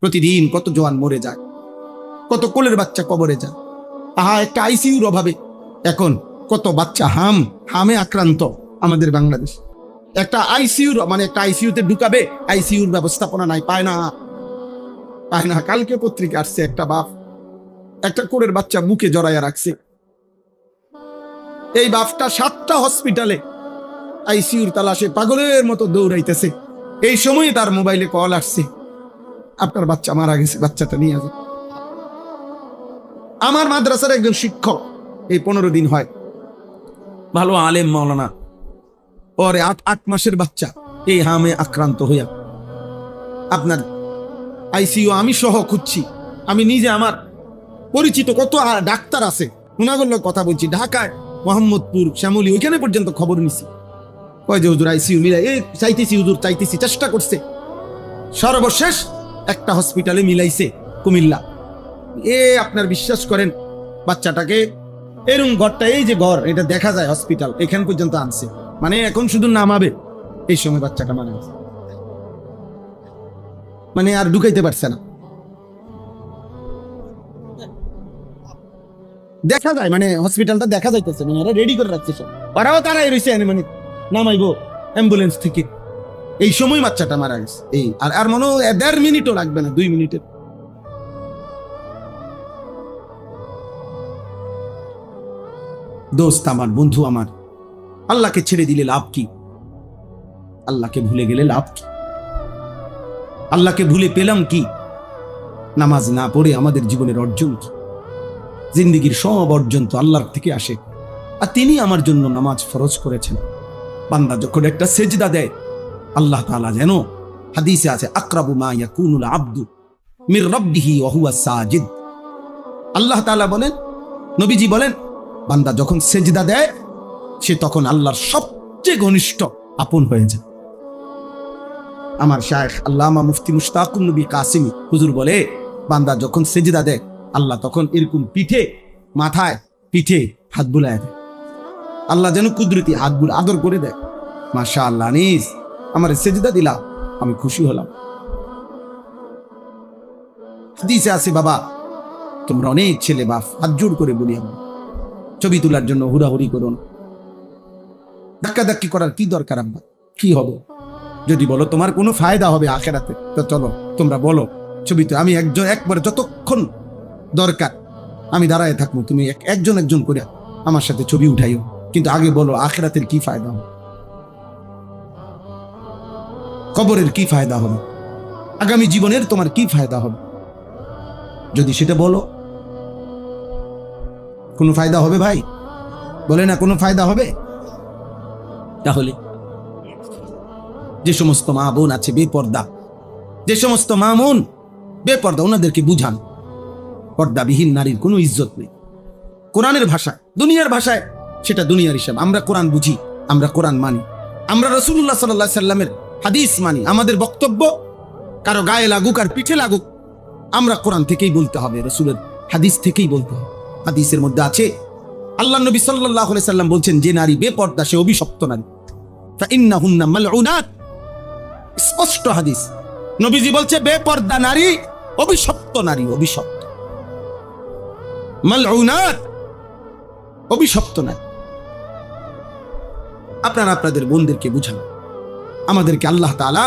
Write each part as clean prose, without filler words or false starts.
প্রতিদিন কত জওয়ান মরে যায়, কত কোলের বাচ্চা কবরে যায়। একটা আইসিইউর অভাবে এখন কত বাচ্চা হামে আক্রান্ত আমাদের বাংলাদেশ। একটা আইসিইউর একটা আইসিইউতে ঢুকাবে, আইসিইউর ব্যবস্থাপনা নাই, পায় না। কালকে পত্রিকা আসছে, একটা বাপ একটা কোলের বাচ্চা বুকে জড়াইয়া রাখছে। এই বাপটা 7টা হসপিটালে আইসিইউর তালাশে পাগলের মতো দৌড়াইতেছে। এই সময় তার মোবাইলে কল আসছে, আপনার বাচ্চা মারা গেছে, বাচ্চাটা নিয়ে আসে। আমার মাদ্রাসার একজন শিক্ষক, এই 15 দিন হয়, ভালো আলেম মাওলানা, পরে 8 মাসের বাচ্চা এই হামে আক্রান্ত হইয়া আপনার আইসিইউ আমি সহ খুঁজছি। আমি নিজে, আমার পরিচিত কত ডাক্তার আছে, উনাগুলোর কথা বলছি, ঢাকায় মোহাম্মদপুর, শ্যামলী, ওইখানে পর্যন্ত খবর নিছি। কয় যে হুজুর আইসিইউ মিলাই, চাইতেছি হুজুর, চাইতেছি, চেষ্টা করছে। সর্বশেষ একটা হসপিটালে মিলাইছে, কুমিল্লা। আপনার বিশ্বাস করেন, বাচ্চাটাকে এরকম ঘরটা, এই যে ঘর, এটা দেখা যায় হসপিটাল, এখান পর্যন্ত আনছে। এখন শুধু নামাবে, এই সময় বাচ্চাটা মারা গেছে। আর ঢুকাইতে পারছে না, দেখা যায়, হসপিটালটা দেখা যাইতেছে, রেডি করে রাখছে সব, ওরাও তারাই রয়েছে, নামাইবো অ্যাম্বুলেন্স থেকে। এই সময় বাচ্চাটা মারা গেছে। এই আর মনে হয় 1.5 মিনিটও লাগবে না, 2 মিনিটের। দোস্ত আমার, বন্ধু আমার, আল্লাহকে ছেড়ে দিলে লাভ কি? আল্লাহকে ভুলে গেলে লাভ কি? আল্লাহকে ভুলে পেলাম কি? নামাজ না পড়ে আমাদের জীবনের অর্জন কি? জিন্দেগির সব অর্জন তো আল্লাহর থেকে আসে, আর তিনি আমার জন্য নামাজ ফরজ করেছেন। বান্দা যখন একটা সেজদা দেয়, আল্লাহ তাআলা যেন, হাদিসে আছে, আকরাবু মা ইয়াকুনুল আবদু মির রাব্বিহি ওয়া হুয়া সাজিদ। আল্লাহ তাআলা বলেন, নবীজি বলেন, বান্দা যখন সেজদা দেয়, সে তখন আল্লাহর সবচেয়ে ঘনিষ্ঠ আপন হয়ে যায়। আমার শায়েখ আল্লামা মুফতি মুশতাকুন নবী কাসিমি হুজুর বলে, বান্দা যখন সেজদা দেয়, আল্লাহ তখন এরকম পিঠে, মাথায়, পিঠে হাত বুলায় দেয়। আল্লাহ যেন কুদরতি হাতগুলো আদর করে দেয়। মাশাআল্লাহ, নিস আমার সেজদা দিলা, আমি খুশি হলাম। হাদিসে আছে, বাবা তোমরা অনেক ছেলে বাপ, হাত জোড় করে বলি, আমরা ছবি তোলার জন্য হুড়াহুড়ি করো না, ধাক্কাধাক্কি করার কি দরকার? আব্বা কি হবে? যদি বলো তোমার কোনো ফায়দা হবে আখেরাতে, তো চলো তোমরা বলো, ছবি তো আমি একবার যতক্ষণ দরকার আমি দাঁড়ায় থাকবো, তুমি একজন করে আমার সাথে ছবি উঠাইও, কিন্তু আগে বলো আখেরাতের কি ফায়দা হবে, কবরের কি ফায়দা হবে, আগামী জীবনের তোমার কি ফায়দা হবে। যদি সেটা বলো, কোনো ফায়দা হবে ভাই? বলে না কোনো ফায়দা হবে? তাহলে যে সমস্ত মা বোন আছে বেপর্দা, যে সমস্ত মা বোন বেপর্দা, ওনাদেরকে বুঝান, পর্দাবিহীন নারীর কোনো ইজ্জত নেই। কোরআনের ভাষায়, দুনিয়ার ভাষায় সেটা দুনিয়ার হিসাব। আমরা কোরআন বুঝি, আমরা কোরআন মানি, আমরা রাসূলুল্লাহ সাল্লাল্লাহু আলাইহি সাল্লামের হাদিস মানি। আমাদের বক্তব্য কারো গায়ে লাগুক আর পিঠে লাগুক, আমরা কোরআন থেকেই বলতে হবে, রাসূলের হাদিস থেকেই বলতে হবে। হাদিসের মধ্যে আছে, আল্লাহ নবী সাল্লাল্লাহু আলাইহি সাল্লাম বলছেন, যে নারী বেপর্দা সে অভিশপ্ত নারী, ফাইন্নাহুন্না মালউনাত। স্পষ্ট হাদিস, নবীজি বলছে বেপর্দা নারী অভিশপ্ত নারী, অভিশপ্ত, মালউনাত, অভিশপ্ত নারী। আপনারা আপনাদের বোনদেরকে বুঝান। আমাদেরকে আল্লাহ তাআলা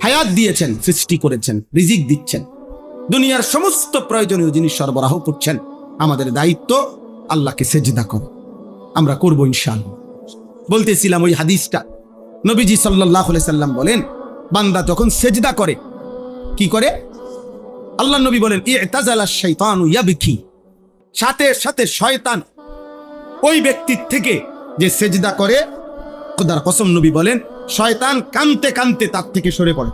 হায়াত দিয়েছেন, সৃষ্টি করেছেন, রিজিক দিচ্ছেন, দুনিয়ার সমস্ত প্রয়োজনীয় জিনিস সরবরাহ করছেন। আমাদের দায়িত্ব আল্লাহকে সেজদা করো, আমরা করব ইনশাআল্লাহ। বলতেছিলাম ওই হাদিসটা, নবীজি সাল্লাল্লাহু আলাইহি সাল্লাম বলেন, বান্দা যখন সেজদা করে, কি করে? আল্লাহ নবী বলেন, ইতাজালা শাইতানু ইয়াবকি, সাথে সাথে শয়তান ওই ব্যক্তির থেকে যে সেজদা করে, খোদার কসম নবী বলেন, শয়তান কাঁদতে কাঁদতে তার থেকে সরে পড়ে,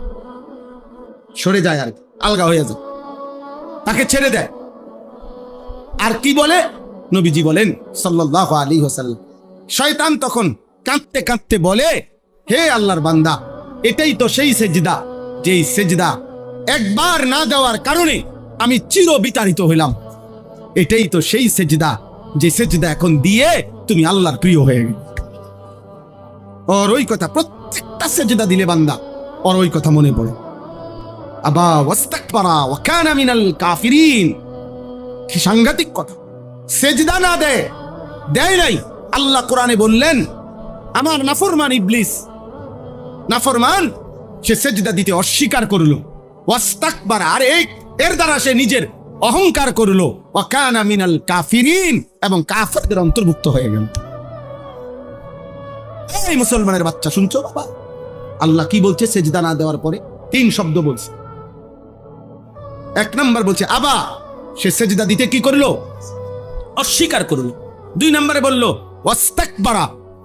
সরে যায়, আর আলগা হয়ে যায়, তাকে ছেড়ে দেয়। আর কি বলে? নবীজি বলেন সাল্লাল্লাহু আলাইহি ওয়াসাল্লাম, শয়তান তখন কাঁদতে কাঁদতে বলে, হে আল্লাহর বান্দা, এটাই তো সেই সেজদা, যেই সেজদা একবার না দেওয়ার কারণে আমি চির বিতাড়িত হইলাম। এটাই তো সেই সেজদা, যে সেজদা এখন দিয়ে তুমি আল্লাহর প্রিয় হয়ে গেলে। ওর ওই কথা, প্রত্যেকটা সেজদা দিলে বান্দা ওর ওই কথা মনে পড়ে। আবা ওয়াস্তাকবারা ওয়া কানা মিনাল কাফিরিন। কি সাংঘাতিক কথা! সেজদা না দেয় নাই। আল্লাহ কোরআনে বললেন, আমার নাফরমান ইবলিস, নাফরমান, সে সেজদা দিতে অস্বীকার করলো। ওয়াস্তাকবারা, আর এর দ্বারা সে নিজের অহংকার করলো। ওয়া কানা মিনাল কাফিরিন, এবং কাফেরদের অন্তর্ভুক্ত হয়ে গেল। এই মুসলমানের বাচ্চা, শুনছো বাবা? আল্লাহ কি বলছে সেজদা না দেওয়ার পরে? 3 শব্দ বলছে। 1 নম্বর বলছে আবা, সে সেজদা দিতে কি করলো? অস্বীকার করলো। 2 নম্বরে বললো ওয়াস্তাকবারা,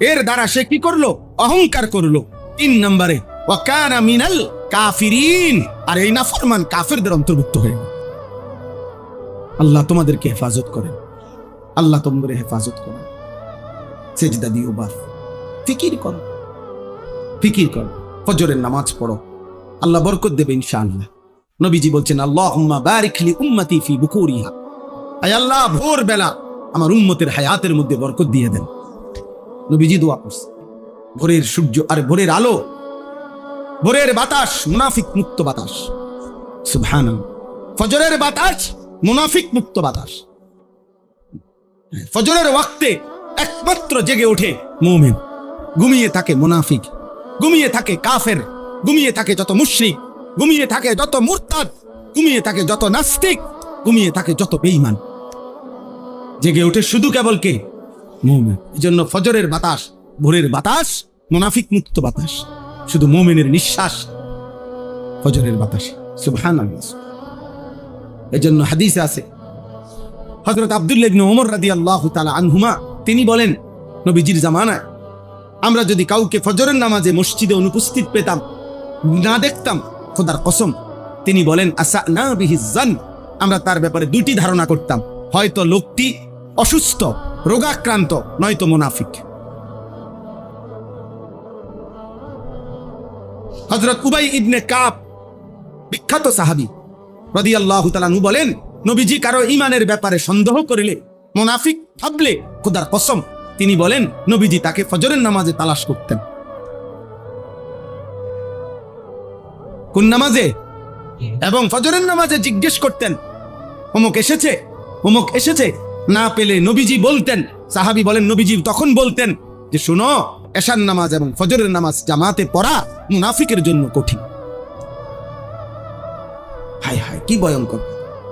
এর দ্বারা সে কি করলো? অহংকার করলো। 3 নম্বরে ওয়া কানা মিনাল কাফিরিন, আর এই নাফরমান কাফেরদের অন্তর্ভুক্ত হয়ে গেল। আল্লাহ তোমাদেরকে হেফাজত করেন, আল্লাহ তোমাদের হেফাজত করেন। সেজদা দিও, বাস ফিকির করো, ফিকির করো, ফজরের নামাজ পড়ো, আল্লাহ বরকত দেবে ইনশাআল্লাহ। নবীজি বলছেন, আল্লাহুম্মা বারিক লি উম্মতি ফি বুকুরিহা, আয় আল্লাহ ভোর বেলা আমার উম্মতের হায়াতের মধ্যে বরকত দিয়ে দেন। নবীজি দোয়া করছে। ভোরের সূর্য আর ভোরের আলো, ভোরের বাতাস মুনাফিক মুক্ত বাতাস। সুবহানাল্লাহ। ফজরের বাতাস মুনাফিক মুক্ত বাতাস। ফজরের ওয়াক্তে একমাত্র জেগে ওঠে মুমিন, ঘুমিয়ে থাকে মুনাফিক, ঘুমিয়ে থাকে কাফের, ঘুমিয়ে থাকে যত মুশরিক, ঘুমিয়ে থাকে যত মুরতাদ, ঘুমিয়ে থাকে যত নাস্তিক, ঘুমিয়ে থাকে যত বেঈমান। জেগে ওঠে শুধু কেবল কে? মুমিন। এজন্য ফজরের বাতাস, ভোরের বাতাস মুনাফিক মুক্ত বাতাস, শুধু মুমিনের নিঃশ্বাস ফজরের বাতাস। সুবহানাল্লাহ। এজন্য হাদিসে আছে, হযরত আব্দুল্লাহ ইবনে ওমর রাদিয়াল্লাহু তাআলা আনহুমা তিনি বলেন, নবীজির জামানায় আমরা যদি কাউকে ফজরের নামাজে মসজিদে অনুপস্থিত পেতাম, না দেখতাম, খোদার কসম তিনি বলেন আসানা বিহি জান, আমরা তার ব্যাপারে 2টি ধারণা করতাম, হয়তো লোকটি অসুস্থ, রোগাক্রান্ত, নয়তো মুনাফিক। হযরত উবাই ইবনে কাব, বিখ্যাত সাহাবী রাদিয়াল্লাহু তাআলা আনহু বলেন, নবীজি কারো ঈমানের ব্যাপারে সন্দেহ করিলে, মুনাফিক ভাবলে, খোদার কসম তিনি বলেন নবীজি তাকে ফজরের নামাজে তালাশ করতেন। কোন নামাজে? এবং ফজরের নামাজে জিজ্ঞেস করতেন, অমুক এসেছে, অমুক এসেছে। না পেলে নবীজি বলতেন, সাহাবী বলেন নবীজি তখন বলতেন যে শুনো, এশার নামাজ এবং ফজরের নামাজ জামাতে পড়া মুনাফিকের জন্য কঠিন। হায় হায়, কি ভয়ঙ্কর!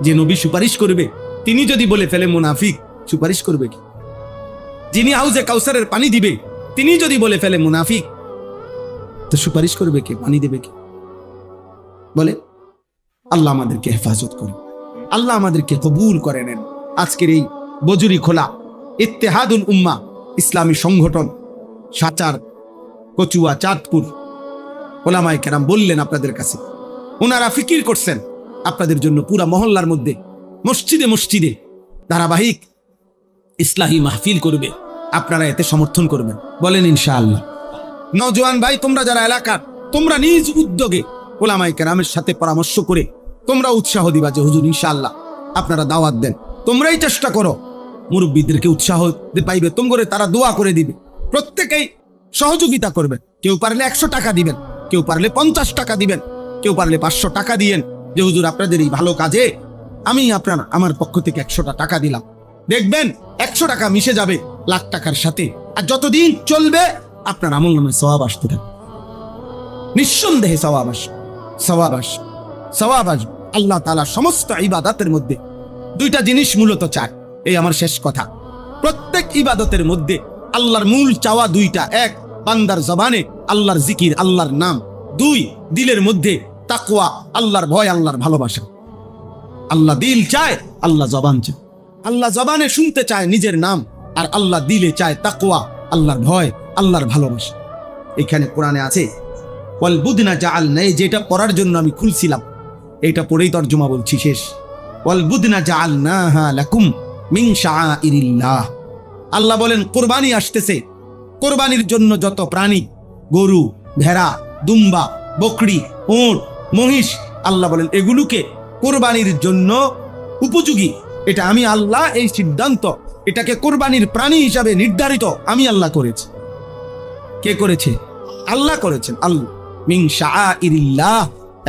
যে নবী সুপারিশ করবে, তিনি যদি বলে ফেলে মুনাফিক, সুপারিশ করবে কি? যিনি হাউজে কাউসারের পানি দিবে, তিনি যদি বলে ফেলে মুনাফিক, তো সুপারিশ করবে কে? পানি দেবে কে? বলে আল্লাহ আমাদেরকে হেফাজত করে, আল্লাহ আমাদেরকে কবুল করে নেন। আজকের এই বজুরি খোলা ইত্তেহাদুল উম্মাহ ইসলামী সংগঠন, সাচার, কচুয়া, চাঁদপুর ওলামায়ে কেরাম বললেন আপনাদের কাছে, ওনারা ফিকির করছেন আপনাদের জন্য পুরা মহল্লার মধ্যে, মসজিদে মসজিদে ধারাবাহিক ইসলাহী মাহফিল করবে, আপনারা এতে সমর্থন করবেন, বলেন ইনশাআল্লাহ। নওজোয়ান ভাই, তোমরা যারা এলাকার, তোমরা নিজ উদ্যোগে ওলামায়ে কেরামের সাথে পরামর্শ করে তোমরা উৎসাহ দিবা যে হুজুর ইনশাআল্লাহ আপনারা দাওয়াত দেন, তোমরাই চেষ্টা করো, মুরব্বীদেরকে উৎসাহ পাইবে, তোমরা তারা দোয়া করে দিবে, প্রত্যেকেই সহযোগিতা করবেন। কেউ পারলে 100 টাকা দিবেন, কেউ পারলে 50 টাকা দিবেন, কেউ পারলে 500 টাকা দিয়েন, যে হুজুর আপনাদের এই ভালো কাজে আমি আমার পক্ষ থেকে 100টা টাকা দিলাম। দেখবেন 100 টাকা মিশে যাবে লাখ টাকার সাথে, আর যতদিন চলবে আপনার আমলনামায় সওয়াব আসতে থাকবে, নিঃসন্দেহে সওয়াব আসবে, সওয়াব আসবে, সওয়াব আসবে। আল্লাহ তাআলা সমস্ত ইবাদতের মধ্যে 2টা জিনিস মূলত চায়। এই আমার শেষ কথা, প্রত্যেক ইবাদতের মধ্যে আল্লাহর মূল চাওয়া 2টা, 1 বান্দার জবানে আল্লাহর জিকির, আল্লাহর নাম, 2 দিলের মধ্যে তাকওয়া, আল্লাহর ভয়, আল্লাহর ভালোবাসা। আল্লাহ দিল চায়, আল্লাহ জবান চায়। আল্লাহ জবানে শুনতে চায় নিজের নাম, আর আল্লাহ দিলে চায় তাকওয়া, আল্লাহর ভয়, আল্লাহর ভালোবাসা। এখানে কোরআনে আছে ওয়াল বুদনা জাআলনা, যেটা পড়ার জন্য আমি খুলছিলাম, এটা পড়েই তরজমা বলছি, শেষ। ওয়াল বুদনা জাআলনাহা লাকুম মিন শাআইরিল্লাহ। আল্লাহ বলেন কুরবানি আসতেছে, কুরবানির জন্য যত প্রাণী, গরু, ভেড়া, দুম্বা, বকরি, উট, মহিষ, আল্লাহ বলেন এগুলোকে কুরবানির জন্য উপযোগী, এটা আমি আল্লাহ এই সিদ্ধান্ত, এটাকে কুরবানির প্রাণী হিসাবে নির্ধারিত আমি আল্লাহ করেছি। কে করেছে? আল্লাহ করেছেন। আল্লাহ মিন শাআইরিল্লাহ,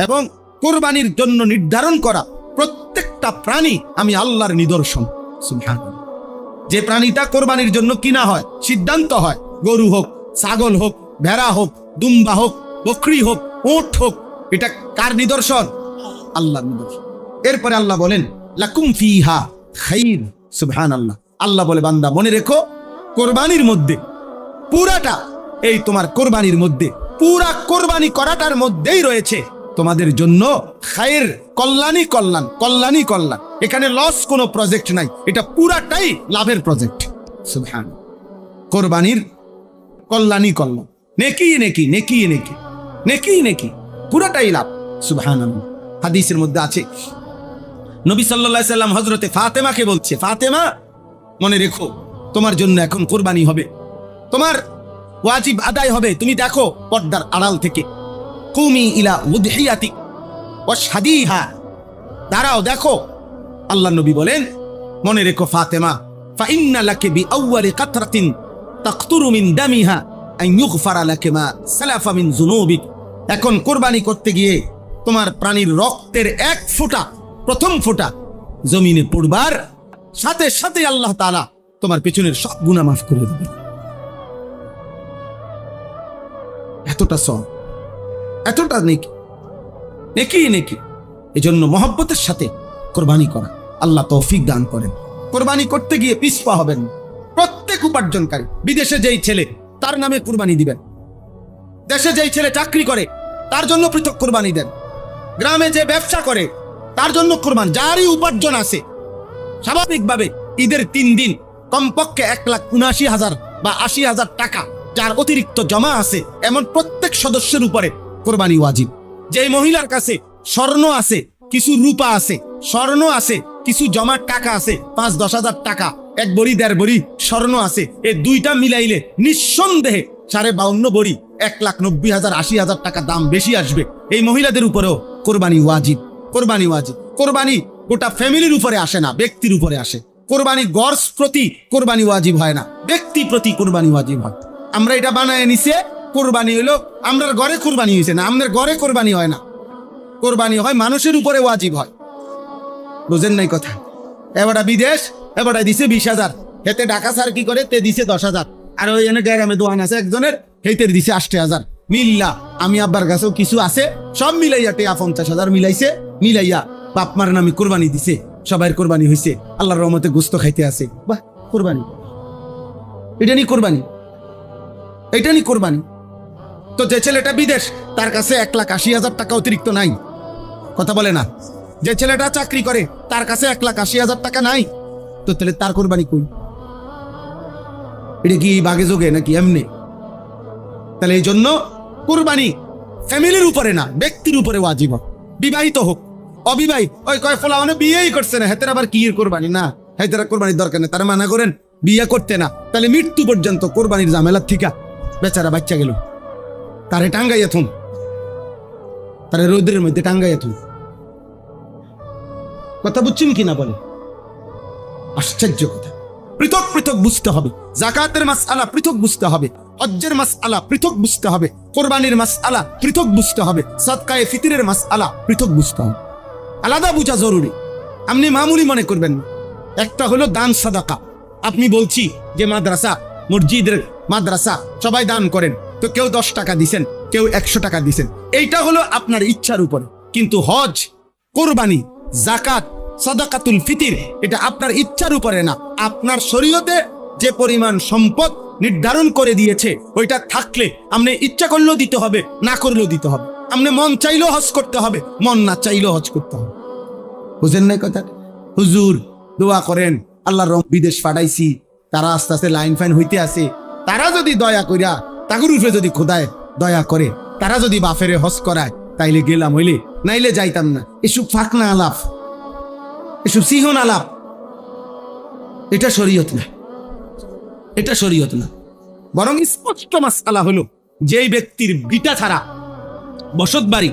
এবং কোরবানির জন্য নির্ধারণ করা প্রত্যেকটা প্রাণী আমি আল্লাহর নিদর্শন। সুবহানাল্লাহ। যে প্রাণীটা কোরবানির জন্য কিনা হয়, সিদ্ধান্ত হয়, গরু হোক, ছাগল হোক, ভেড়া হোক, দুম্বা হোক, বকরি হোক, উট হোক, এটা কার নিদর্শন? আল্লাহর নিদর্শন। এরপরে আল্লাহ বলেন লাকুম ফিহা খাইর। সুবহানাল্লাহ। আল্লাহ বলে বান্দা মনে রেখো, কোরবানির মধ্যে পুরাটা, এই তোমার কোরবানির মধ্যে, পুরা কোরবানি করাটার মধ্যেই রয়েছে তোমাদের জন্য খায়ের, কল্যাণই কল্যাণ, কল্যাণই কল্যাণ। এখানে লস কোনো প্রজেক্ট নাই, এটা পুরাটাই লাভের প্রজেক্ট। সুবহান। কোরবানির কল্যাণই কল্যাণ, নেকি নেকি, নেকি নেকি, নেকি নেকি, পুরাটাই লাভ। সুবহানাল্লাহ। হাদিসের মধ্যে আছে, নবী সাল্লাল্লাহু আলাইহি সাল্লাম হযরতে ফাতেমাকে বলছে, ফাতেমা মনে রেখো, তোমার জন্য এখন কোরবানি হবে, তোমার ওয়াজিব আদায় হবে। তুমি দেখো পর্দার আড়াল থেকে, কুমি ইলা উদহিয়াতি ওয়াশহাদিহা, দাঁড়াও দেখো। আল্লাহ নবী বলেন মনে রেখো ফাতেমা, ফাইন্না লাকি বিআউয়ালি কাতরাতিন তাকতুরু মিন দামিহা আন ইউগফারা লাকি মা সালাফা মিন যুনুবিক। এখন কোরবানি করতে গিয়ে তোমার প্রাণীর রক্তের এক ফোঁটা, প্রথম ফোঁটা জমিনে পড়বার সাথে সাথে আল্লাহ তাআলা তোমার পেছনের সব গুনাহ মাফ করে দেবেন। এতটা সওয়াব, এতটা নেকি, নেকি নেকি। এজন্য মহব্বতের সাথে কোরবানি করা আল্লাহ তৌফিক দান করেন। কোরবানি করতে গিয়ে পিছপা হবেন। প্রত্যেক উপার্জনকারী, বিদেশে যেই ছেলে তার নামে কোরবানি দিবেন, দেশে যেই ছেলে চাকরি করে তার জন্য পৃথক কোরবানি দেন, গ্রামে যে ব্যবসা করে তার জন্য কোরবান, যারই উপার্জন আছে স্বাভাবিকভাবে ঈদের 3 দিন কমপক্ষে 1,79,000 বা 80,000 টাকা যার অতিরিক্ত জমা আছে, এমন প্রত্যেক সদস্যের উপরে কোরবানি ওয়াজিব। যেই মহিলার কাছে স্বর্ণ আছে, কিছু রূপা আছে, স্বর্ণ আছে, কিছু জমার টাকা আছে, 5-10 হাজার টাকা, 1 বড়ি 1.5 বড়ি স্বর্ণ আছে, এই দুইটা মিলাইলে নিঃসন্দেহে 52 বড়ি 1,90,000 80,000 টাকা দাম বেশি আসবে। এই মহিলাদের উপরেও কোরবানি ওয়াজিব। কোরবানি ওয়াজিব। কোরবানি গোটা ফ্যামিলির উপরে আসে না, ব্যক্তির উপরে আসে। কোরবানি গর্স প্রতি কোরবানি ওয়াজিব হয় না, ব্যক্তি প্রতি কোরবানি ওয়াজিব হয়। আমরা এটা বানায় নিছে, কোরবানি হলো আমরার ঘরে কোরবানি হয়েছে না, আমাদের ঘরে কোরবানি হয় না, কোরবানি হয় মানুষের উপরে ওয়াজিব হয়। বুঝেন নাই কথা? এবারটা বিদেশ, এবারটা দিছে 20,000, হেতে ঢাকা স্যার কি করে, তে দিছে 10,000, আর ওই এনে গ্রামে দোয়ান আছে একজনের, হেতে দিছে 80,000। মিল্লা আমি আব্বার কাছেও কিছু আছে, সব মিলাইয়া টেয়া 50,000 মিলাইছে, মিলাইয়া বাপ মার নামে কোরবানি দিছে, সবাই কোরবানি হয়েছে, আল্লাহর রহমতে গোস্ত খাইতে আছে। বাহ, কোরবানি, এটা নি কোরবানি, এটা নি কোরবানি। তো যে ছেলেটা বিদেশ, তার কাছে 1,80,000 টাকা অতিরিক্ত নাই, কথা বলে না। যে ছেলেটা চাকরি করে তার কাছে 1,80,000 টাকা নাই, তো তাহলে তার কোরবানি কই? এটা কি বাগে যোগে নাকি এমনি? তাহলে এই জন্য কোরবানি ফ্যামিলির উপরে না, ব্যক্তির উপরে ওয়াজিব। বিবাহিত হোক অবিবাহিত, ওই কয় ফলা মানে বিয়েই করছে না, হেতের আবার কি কোরবানি? না, হেতেরা কোরবানির দরকার নেই, তারা মানা করেন বিয়ে করতে না, তাহলে মৃত্যু পর্যন্ত কোরবানির ঝামেলার থেকে বেচারা বাচ্চা গেল, তারে টাঙ্গাইয়া থুন, তারে রৌদ্রের মধ্যে টাঙ্গাইয়া থুন। কথা বুঝছেন কিনা বলে? আশ্চর্য কথা। পৃথক পৃথক বুঝতে হবে। যাকাতের মাসআলা পৃথক বুঝতে হবে, হজ্জের মাসআলা পৃথক বুঝতে হবে, কোরবানির মাসআলা পৃথক বুঝতে হবে, সাদকায়ে ফিতরের মাসআলা পৃথক বুঝতে হবে। আলাদা বোঝা জরুরি। আপনি মামুলি মনে করবেন না। একটা হলো দান সাদাকা। আপনি বলছি যে মাদ্রাসা, মসজিদের মাদ্রাসা সবাই দান করেন, তো কেউ 10 টাকা দিছেন, কেউ 100 টাকা দিছেন, এইটা হলো আপনার ইচ্ছার উপরে। কিন্তু হজ, কোরবানি, যাকাত, সাদাকাতুল ফিতর এটা আপনার ইচ্ছার উপরে না। আপনার শরীয়তে যে পরিমাণ সম্পদ নির্ধারণ করে দিয়েছে, ওইটা থাকলে আপনি ইচ্ছা করলেও দিতে হবে, না করলেও দিতে হবে। আপনি মন চাইলেও হজ করতে হবে, মন না চাইলেও হজ করতে হবে। বুঝেন নাই কথা? হুজুর দোয়া করেন, আল্লাহর রহমতে বিদেশ পাঠাইছি, তারা আস্তে আস্তে লাইন ফাইন হইতে আছে, তারা যদি দয়া কইরা তাগুর উপরে যদি খোদায় দয়া করে, তারা যদি বাফেরে হজ করায়, তাইলে গেলাম, হইলে নাইলে যাইতাম না। এসব ফাঁকনা আলাপ, এসব সিহন আলাপ, এটা শরীয়ত না, এটা শরীয়ত না। বরং স্পষ্ট মাসআলা হলো, যেই ব্যক্তির ভিটা ছাড়া বসত বাড়ি,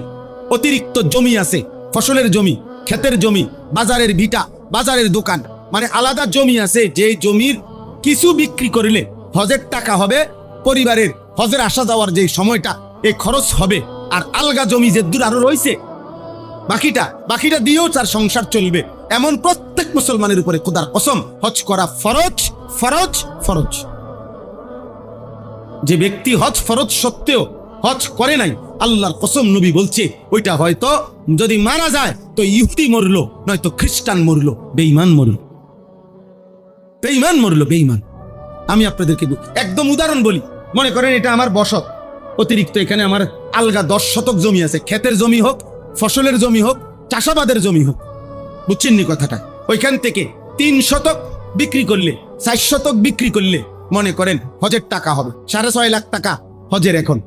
অতিরিক্ত জমি আছে, ফসলের জমি, ক্ষেতের জমি, বাজারের ভিটা, বাজারের দোকান, মানে আলাদা জমি আছে, যে জমির কিছু বিক্রি করিলে হজের টাকা হবে, পরিবারের হজের আসা যাওয়ার যে সময়টা এই খরচ হবে, আর আলগা জমি যে দূর আরো রয়েছে, বাকিটা দিয়েও তার সংসার চলবে, এমন প্রত্যেক মুসলমানের উপরে খোদার কসম হজ করা ফরজ ফরজ ফরজ। যে ব্যক্তি হজ ফরজ সত্ত্বেও হজ করে নাই, আল্লাহর কসম নবী বলছে ওইটা হয়তো যদি মারা যায় তো ইহুদি মরলো, নয়তো খ্রিস্টান মরলো, বেঈমান মরলো, বেঈমান। আমি আপনাদেরকে একদম উদাহরণ বলি। মনে করেন এটা আমার বসত, অতিরিক্ত এখানে আমার আলগা 10 শতক জমি আছে, ক্ষেতের জমি হোক, ফসলের জমি হোক, চাষাবাদের জমি হোক, বুঝছেন নি কথাটা? ওইখান থেকে 3 শতক বিক্রি করলে, 4 শতক বিক্রি করলে মনে করেন হজের টাকা হবে 6.5 লাখ টাকা হজের। এখন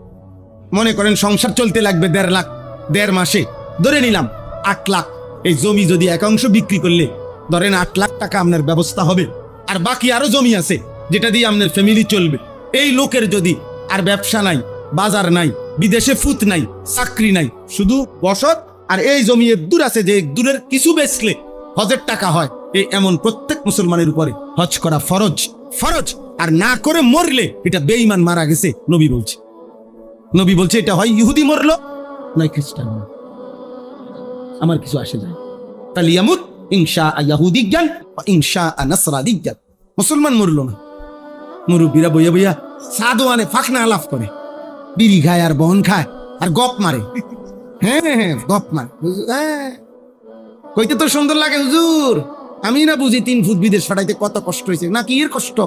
মনে করেন সংসার চলতে লাগবে 1.5 লাখ, 1.5 মাসে ধরে নিলাম 8 লাখ। এই জমি যদি একাংশ বিক্রি করলে ধরেন 8 লাখ টাকা আপনার ব্যবস্থা হবে, আর বাকি আরো জমি আছে যেটা দিয়ে আপনার ফ্যামিলি চলবে। এই লোকের যদি আর ব্যবসা নাই, বাজার নাই, বিদেশে ফুত নাই, চাকরি নাই, শুধু বসত আর এই জমি দূর আছে, যে দূরের কিছু বেচলে হজের টাকা হয়, এই এমন প্রত্যেক মুসলমানের উপরে হজ করা ফরজ ফরজ। আর না করে মরলে এটা বেঈমান মারা গেছে। নবী বলছে এটা হয় ইহুদি মরলো নয় খ্রিস্টান। আমার কিছু আসে যায়, তাহলে ইয়ামুত ইনশা ইয়াহুদিজ্ঞান ইনশা নাসরানিজ্ঞান। মুসলমান মরলো না, মুরব্বীরা বইয়া বইয়া সাদওয়ানে ফাঁকনা আলাপ করে, বিড়ি খায় আর বহন খায় আর গপ মারে। হ্যাঁ গপ মারে, কইতে তো সুন্দর লাগে হুজুর, আমি না বুঝি 3 ফুট বিদেশ ফাটাইতে কত কষ্ট হয়েছে। না কি এর কষ্ট?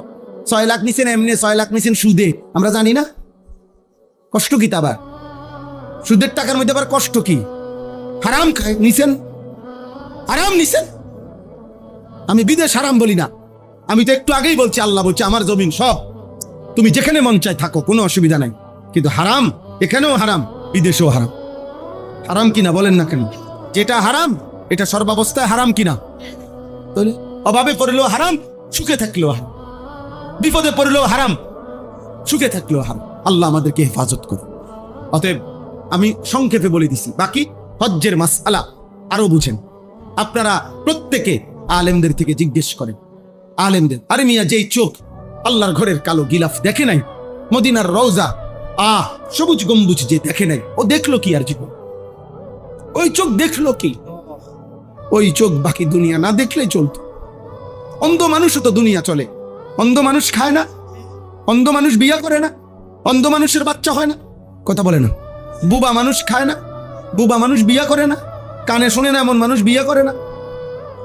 6 লাখ নিছেন এমনি, 6 লাখ নিছেন সুদে, আমরা জানি না কষ্ট কি? আবার সুদের টাকার মধ্যে আবার কষ্ট কি? হারাম খায় নিছেন, হারাম নিছেন। আমি বিদেশ হারাম বলি না, আমি তো একটু আগেই বলছি আল্লাহ বলছে আমার জমিন সব, তুমি যেখানে মন চায় থাকো, কোনো অসুবিধা নাই। কিন্তু হারাম এখানেও হারাম, বিদেশেও হারাম। হারাম কিনা বলেন না কেন? যেটা হারাম এটা সর্বাবস্থায় হারাম কিনা? তাহলে অভাবে পড়লেও হারাম, সুখে থাকলেও হারাম, বিপদে পড়লেও হারাম, সুখে থাকলেও হারাম। আল্লাহ আমাদেরকে হেফাজত করুন। অতএব আমি সংক্ষেপে বলে দিছি, বাকি হজ্জের মাসআলা আরো বুঝেন। আপনারা প্রত্যেকে আলেমদের থেকে জিজ্ঞেস করেন, আলেমদের, আরে মিয়া যেই চোখ আল্লাহর ঘরের কালো গিলাফ দেখে নাই, মদিনার রওজা সবুজ গম্বুজ যে দেখে নাই, ও দেখলো কি আর জীবন? ওই চোখ দেখলো কি? ওই চোখ বাকি দুনিয়া না দেখলে চলতো। অন্ধ মানুষও তো দুনিয়া চলে। অন্ধ মানুষ খায় না, অন্ধ মানুষ বিয়া করে না, অন্ধ মানুষের বাচ্চা হয় না, কথা বলে না। বুবা মানুষ খায় না, বুবা মানুষ বিয়া করে না, কানে শোনে না এমন মানুষ বিয়া করে না।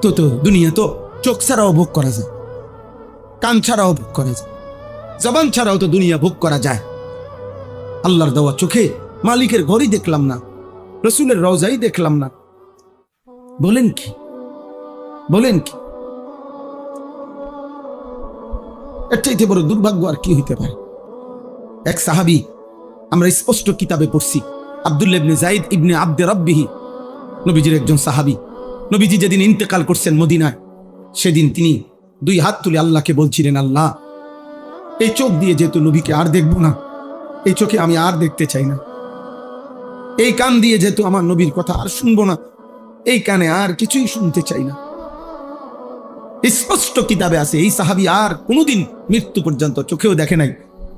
তো দুনিয়া তো চোখ ছাড়াও ভোগ করা যায়, কান ছাড়াও ভোগ করা যায়, জবান ছাড়াও তো দুনিয়া ভোগ করা যায়। আল্লাহর দেওয়া চোখে মালিকের ঘরই দেখলাম না, রসুলের রওজাই দেখলাম না, বলেন কি? এর চাইতে বড় দুর্ভাগ্য আর কি হইতে পারে? এক সাহাবী, আমরা স্পষ্ট কিতাবে পড়ছি, আব্দুল্লাহ ইবনে যায়েদ ইবনে আব্দে রাব্বিহি, নবীজির একজন সাহাবী। নবীজি যেদিন ইন্তেকাল করছেন মদিনায়, সেদিন তিনি 2 হাত তুলে আল্লাহকে বলছিলেন, আল্লাহ এই চোখ দিয়ে যেহেতু নবীকে আর দেখবো না, এই চোখে আমি আর দেখতে চাই না। এই কান দিয়ে যেহেতু আমার নবীর কথা আর শুনবো না, এই কানে আর কিছুই শুনতে চাই না। স্পষ্ট কিতাবে আছে এই সাহাবী আর কোনোদিন মৃত্যু পর্যন্ত চোখেও দেখে নাই,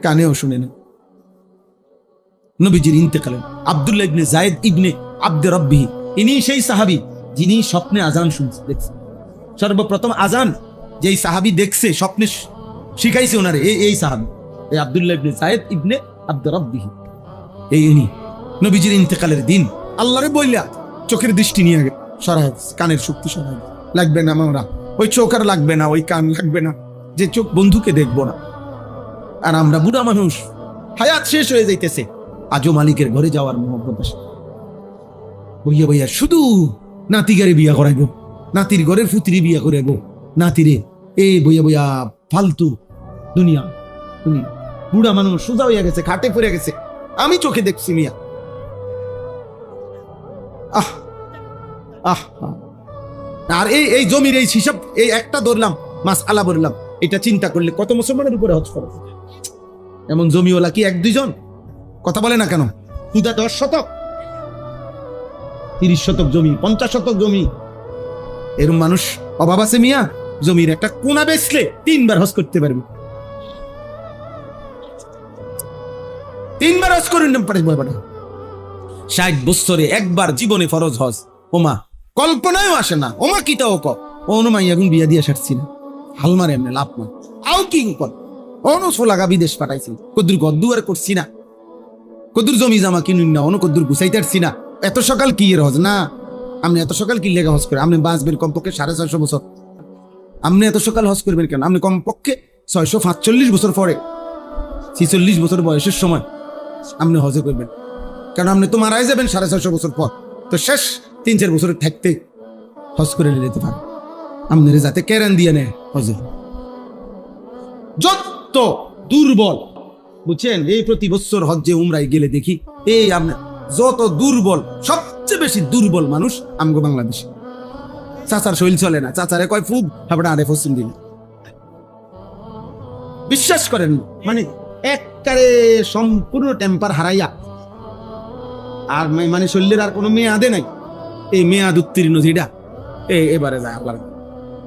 কানেও শুনে নাই। নবীজির ইন্তেকালে আব্দুল্লাহ ইবনে যায়েদ ইবনে আব্দে রাব্বিহি, ইনি সেই সাহাবী যিনি স্বপ্নে আজান শুনছে, দেখছে। সর্বপ্রথম আজান যেই সাহাবী দেখছে, স্বপ্নে শিখাইছে ওনারে এই সাহাবী, এই আব্দুল্লাহ ইবনে যায়েদ ইবনে আব্দে রাব্বিহি। এই ইনি নবীজির ইন্তেকালের দিন আল্লাহরে বইলা চোখের দৃষ্টি নিয়ে সরাই, কানের শক্তি সরাই, লাগবে না আমরা, ওই চোখ আর লাগবে না, ওই কান লাগবে না, যে চোখ বন্ধুকে দেখবো না। আর আমরা বুড়া মানুষ, হায়াত শেষ হয়ে যাইতেছে, আজও মালিকের ঘরে যাওয়ার মহব্বত আসে। বইয়া শুধু নাতিগারে বিয়া করাইবো, নাতির ঘরের ফুতিরি বিয়া করাইবো, নাতিরে এই বইয়া ফালতু দুনিয়া। বুড়া মানুষ সোজা হইয়া গেছে, খাটে পড়ে গেছে, আমি চোখে দেখছি মিয়া। আর এই জমির এই হিসাব, এই একটা ধরলাম মাসআলা বললাম, এটা চিন্তা করলে কত মুসলমানের উপরে হজ খরচ। এমন জমিওয়ালা কি 1-2 জন? কথা বলে না কেন? পুরা 10 শতক, 30 শতক জমি, 50 শতক জমি, এরকম মানুষ অভাব আছে মিয়া। জমির একটা কোনা বেচলে 3 বার হজ করতে পারবে, 3 বার হজ করে 60 বছরে একবার জীবনে ফরজ হজ, ওমা কল্পনায়ও আসে না, ওমা কিটাও ক অনু মাই এখন বিয়া দিয়ে সারছি না, হালমারে এমনি লাভ না আও কিং কর অনু সোলাগা বিদেশ পাঠাইছি, কদ্দুর গদ্দুয়ার করছি না, কদ্দুর জমি জামা কিনুন না, অনু কদ্দুর গুছাইতে পারছি না। এত সকাল কি এর হজ না, আপনি এত সকাল কি লেগে হজ করে? আপনি বাঁচবেন কমপক্ষে 650 বছর, আপনি এত সকাল হজ করবেন কেন? আপনি কমপক্ষে 645 বছর পরে 46 বছর বয়সের সময় আপনি হজে করবেন, কারণ আপনি তো মারাই যাবেন 650 বছর পর, তো শেষ 3-4 বছর থাকতে হজ করে নিতে পারেন। আপনার যাতে কেরান দিয়ে নেয় হজে। যত দুর্বল বুঝছেন, এই প্রতি বছর হজ্জে উমরায় গেলে দেখি এই আপনার যত দুর্বল, সবচেয়ে বেশি দুর্বল মানুষ আমগো বাংলাদেশে। চাচার শরীর চলে না, চাচারে কয় ফুব আপনার আরে ফসিন দিন, বিশ্বাস করেন মানে একবারে সম্পূর্ণ টেম্পার হারাইয়া, আর মানে শরীরের আর কোনো মেয়াদে নাই, এই মেয়াদ উত্তীর্ণ যেটা এবারে যায় আপনার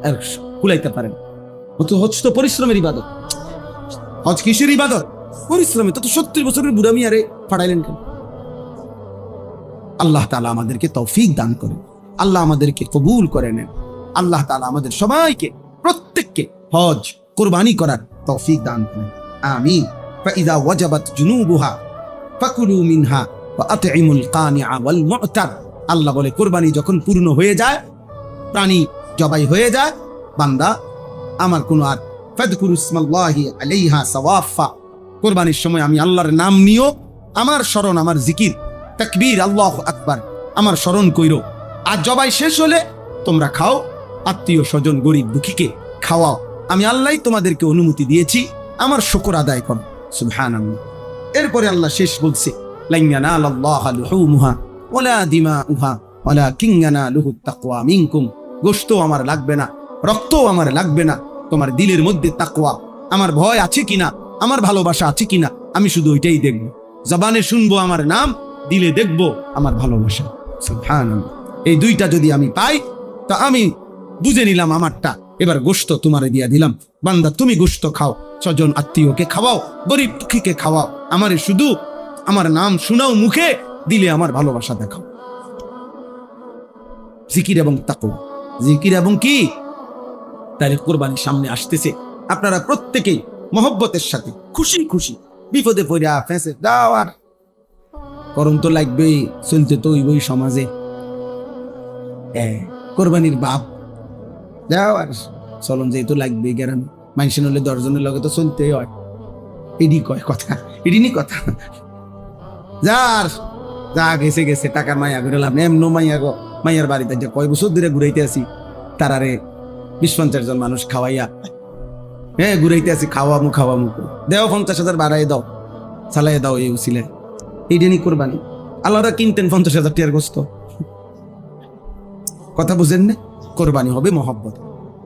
আর কুলাইতে পারেন। হজ তো পরিশ্রমের ইবাদত, হজ কিসের ইবাদত? পরিশ্রমে। তো 70 বছরের বুড়া মিয়ারে ফাড়াইলেন কেন? আল্লাহ তাআলা আমাদেরকে তৌফিক দান করেন, আল্লাহ আমাদেরকে কবুল করে নেন, আল্লাহ তাআলা আমাদের সবাইকে প্রত্যেককে হজ কুরবানি করার তৌফিক দান করেন, আমিন। ফাইযা ওয়াজাবাত জুনুবুহা ফাকুলু মিনহা ওয়া আতইমুল কানিআ ওয়াল মু'তার। আল্লাহ বলে কুরবানি যখন পূর্ণ হয়ে যায়, প্রাণী জবাই হয়ে যায়, বান্দা আমার কোনো আর ফাযকুরু ইসমাল্লাহি আলাইহা সাওয়াফা, কুরবানির সময় আমি আল্লাহর নাম নিও, আমার স্মরণ, আমার জিকির, তাকবীর, আল্লাহু আকবার, আমার স্মরণ কইরো। আর জবাই শেষ হলে তোমরা খাও, আত্মীয় স্বজন গরিব দুঃখীকে খাওয়াও, আমি আল্লাহ তোমাদেরকে অনুমতি দিয়েছি, আমার শুকর আদায় করো। সুবহানাল্লাহ। এরপরে আল্লাহ শেষ বলছে, লান ইয়ানালাল্লাহা লুহুমুহা ওয়ালা দিমাউহা ওয়ালাকিন ইয়ানালুহুত তাকওয়া মিনকুম। গোশত আমার লাগবে না, রক্ত আমার লাগবে না, তোমার দিলের মধ্যে তাকওয়া, আমার ভয় আছে কিনা, আমার ভালোবাসা আছে কিনা, আমি শুধু ওইটাই দেখব। জবানে শুনবো আমার নাম, দিলে দেখবো আমার ভালোবাসা। সুবহানাল্লাহ। এই দুইটা যদি আমি পাই তা আমি বুঝে নিলাম আমারটা। এবার গোশত তোমারে দিয়া দিলাম, বান্দা তুমি গোশত খাও, স্বজন আত্মীয়কে খাওয়াও, গরিব দুঃখীকে খাওয়াও, আমারে শুধু আমার নাম শুনাও মুখে, দিলে আমার ভালোবাসা দেখাও। জিকির এবং তাকওয়া, জিকির এবং কি? তাহলে কুরবানির সামনে আসতেছে, আপনারা প্রত্যেকেই মহব্বতের সাথে খুশি খুশি, বিপদে পড়া ফেঁসে দাও, আর করম তো লাগবেই, চলতে তো ওই সমাজে কোরবানির বাপ যাও, আর চলন যেহেতু লাগবে গ্যারাম মানুষের হলে 10 জনের লগে তো চলতে হয়, এডি কয় কথা, এডিনি কথা। যার যা গেছে গেছে, টাকার মাইয়া ঘুরে লাভ নেই, এমন মাইয়া গো, মাইয়ার বাড়িতে যে কয় বছর ধরে ঘুরাইতে আছি, তারারে 20-50 জন মানুষ খাওয়াইয়া ঘুরাইতে আছি, খাওয়ামু দেও 50,000 বাড়াই দাও, চালাই দাও, এই উচিলে এইডেনি কোরবানি। আল্লাহরা কিনতেন 50,000 টিয়ার গোস্ত। কথা বুঝেন না? কোরবানি হবে মহব্বত,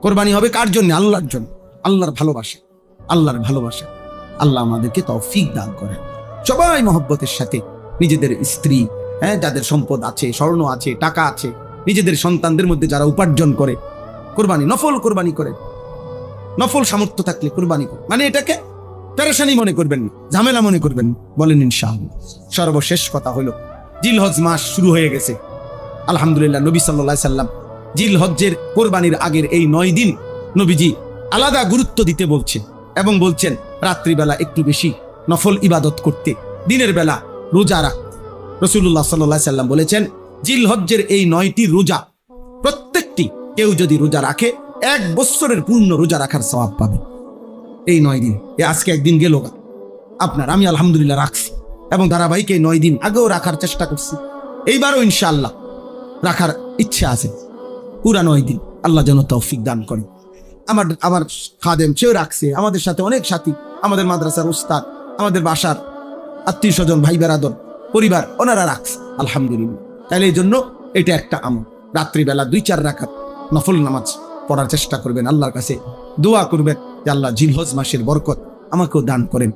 কোরবানি হবে কার জন্য? আল্লাহর জন্য, আল্লাহর ভালোবাসা, আল্লাহর ভালোবাসা। আল্লাহ আমাদেরকে তৌফিক দান করেন। সবাই মহব্বতের সাথে নিজেদের স্ত্রী, যাদের সম্পদ আছে, স্বর্ণ আছে, টাকা আছে, নিজেদের সন্তানদের মধ্যে যারা উপার্জন করে, কোরবানি নফল কোরবানি করে, নফল সামর্থ্য থাকলে কোরবানি করে, মানে এটাকে পেরেশানি মনে করবেন না, ঝামেলা মনে করবেন না, বলেন ইনশাআল্লাহ। সর্বশেষ কথা হলো, জিলহজ মাস শুরু হয়ে গেছে, আলহামদুলিল্লাহ। নবী সাল্লাল্লাহু আলাইহি সাল্লাম জিলহজ্জের কোরবানির আগের এই 9 দিন নবীজি আলাদা গুরুত্ব দিতে বলছেন, এবং বলছেন রাত্রিবেলা একটু বেশি নফল ইবাদত করতে, দিনের বেলা রোজা রাখ। রাসূলুল্লাহ সাল্লাল্লাহু আলাইহি সাল্লাম বলেছেন, জিলহজ্জের এই 9টি রোজা প্রত্যেকটি কেউ যদি রোজা রাখে 1 বছরের পূর্ণ রোজা রাখার সওয়াব পাবে। এই 9 দিন, আজকে একদিন গেল আপনার, আমি আলহামদুলিল্লাহ রাখছি, এবং ধারাবাহিক এই 9 দিন আগেও রাখার চেষ্টা করছি, এইবারও ইনশাআল্লাহ রাখার ইচ্ছা আছে পুরা 9 দিন। আল্লাহ যেন তৌফিক দান করে। আমার খাদেম সেও রাখছে, আমাদের সাথে অনেক সাথী, আমাদের মাদ্রাসার উস্তাদ, আমাদের বাসার আত্মীয় স্বজন, ভাই বেরাদর, পরিবার, ওনারা রাখছে আলহামদুলিল্লাহ। তাহলে এই জন্য এটা একটা আমল, রাত্রিবেলা 2-4 রাকাত নফল নামাজ পড়ার চেষ্টা করবেন, আল্লাহর কাছে দোয়া করবেন যে আল্লাহ জিলহজ মাসের বরকত আমাকেও দান করেন।